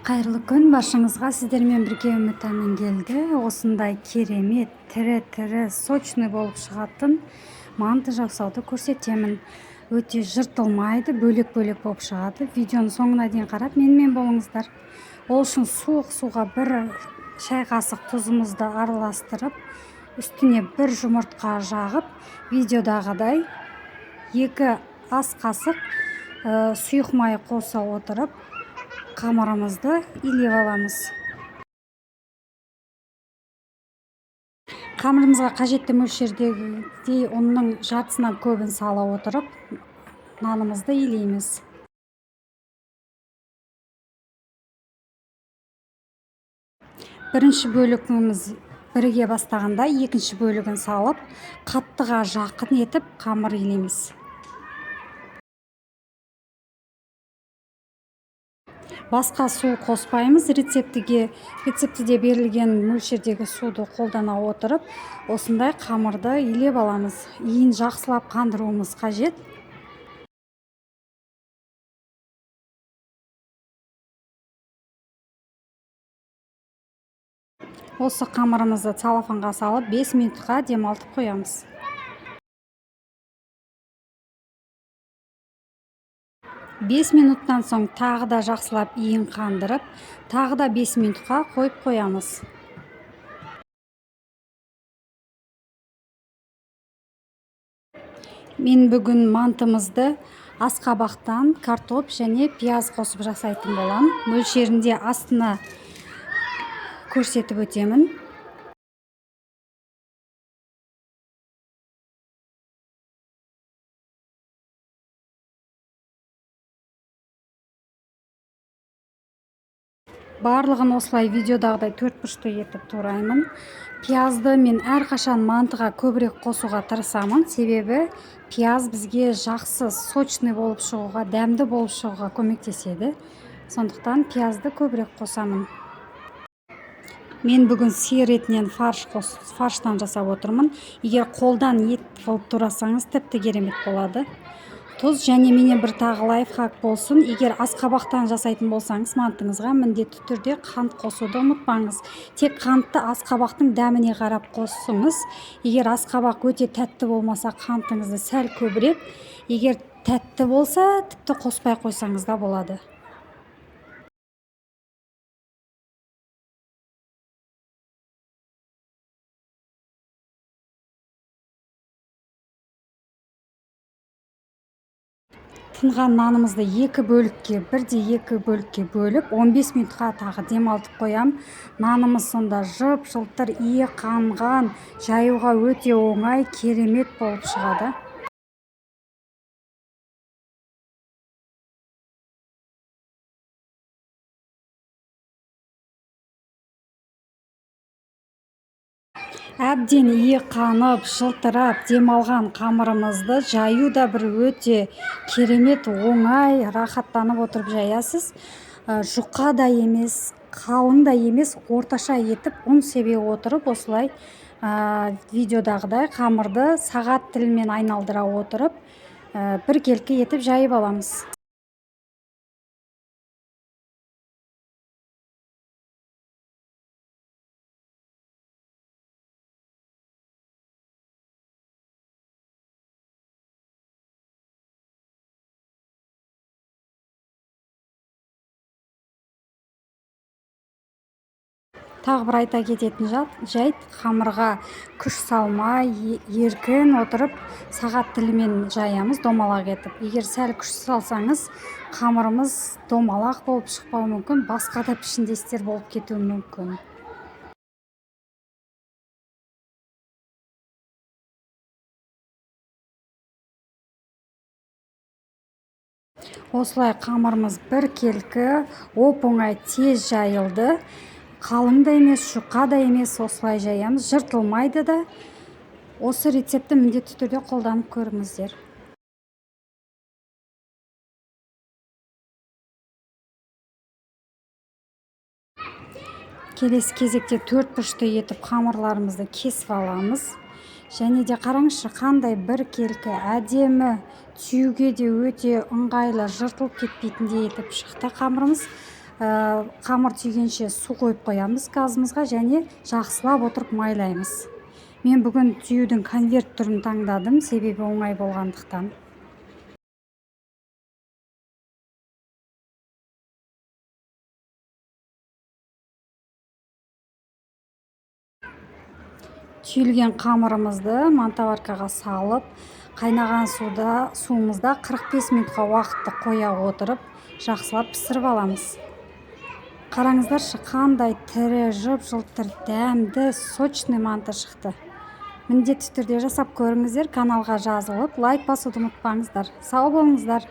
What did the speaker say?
Қайырлы күн баршаңызға, сіздермен бірге үмітәмен келді. Осындай керемет, тірі сочный болып шығатын манты жасауды көрсетемін. Өте жыртылмайды, бөлек-бөлек болып шығады. Видеоны соңына дейін қарап, менімен болыңыздар. Ол үшін суық суға бір шай қасық тұзымызды араластырып, үстіне бір жұмыртқа жағып, видеодағыдай 2 ас қасық сұйық май қоса отырып, қамырымызды илеп аламыз. Қамырымызға қажетті мөлшердегі ұнның жартысынан көбін сала отырып, нанымызды илейміз. Бірінші бөлігіміз біріге бастағанда, екінші бөлігін салып, қаттыға жақын етіп қамыр илейміз. Басқа су қоспаймыз. Рецептіде берілген мөлшердегі суды қолдана отырып, осындай қамырды илеп аламыз. Иін жақсылап қандыруымыз қажет. Осы қамырымызды целлофанға салып 5 минутқа демалтып қоямыз. 5 минуттан соң тағы да жақсылап иін қандырып, тағы да 5 минутқа қойып қоямыз. Мен бүгін мантымызды асқабақтан картоп және пияз қосып жасайтын болам. Мөлшерінде астына көрсетіп өтемін. Барлығын осылай видеодағыдай 4 бұрышты етіп тураймын. Пиязды мен әрқашан мантыға көбірек қосуға тырысамын, себебі пияз бізге жақсы сочный болып шығуға, дәмді болып шығуға көмектеседі. Сондықтан пиязды көбірек қосамын. Мен бүгін сиыр етінен фарштан жасап отырмын. Егер қолдан ет қылып турасаңыз, тіпті керемет болады. Тұз және менен бір тағы лайфхак болсын. Егер асқабақтан жасайтын болсаңыз, мантыңызға міндетті түрде қант қосуды ұмытпаңыз. Тек қантты асқабақтың дәміне қарап қосыңыз. Егер асқабақ өте тәтті болмаса, қантыңызды сәл көбірек. Егер тәтті болса, тіпті қоспай қойсаңыз да болады. Тынған нанымызды 2 бөлікке бөліп, 15 минутқа тағы демалтып қоям. Нанымыз сонда жып-жылтыр, иі қанған, жаюға өте оңай, керемет болып шығады. Әбден иі қанып, жылтырап, демалған қамырымызды жаю да бір өте керемет, оңай, рахаттанып отырып жаясыз. Жұқа да емес, қалың да емес, орташа етіп ұн себе отырып, осылай видеодағыдай қамырды сағат тілімен айналдыра отырып, біркелкі етіп жайып аламыз. Тағы бір айта кететін жайт, қамырға күш салмай, еркін отырып, сағат тілімен жаямыз, домалақ етіп. Егер сәл күш салсаңыз, қамырымыз домалақ болып шықпауы мүмкін, басқа да пішіндестер болып кетуі мүмкін. Осылай қамырымыз біркелкі, оп-оңай тез жайылды. Қалың да емес, жұқа да емес, осылай жаямыз, жыртылмайды да. Осы рецепті міндетті түрде қолданып көріңіздер. Келесі кезекте 4 бұрышты етіп қамырларымызды кесіп аламыз. Және де қараңызшы, қандай біркелкі, әдемі, түйуге де өте ыңғайлы, жыртылып кетпейтіндей етіп шықты қамырымыз. қамыр түйгенше су қойып қоямыз газымызға және жақсылап отырып майлаймыз. Мен бүгін түйудің конверт түрін таңдадым, себебі оңай болғандықтан. Түйілген қамырымызды мантаваркаға салып, қайнаған суымызда 45 минутқа уақытты қоя отырып, жақсылап пісіріп аламыз. Қараңыздаршы, қандай тірі, жып-жылтыр, дәмді, сочный манты шықты. Міндетті түрде жасап көріңіздер, каналға жазылып, лайк басуды ұмытпаңыздар. Сау болыңыздар.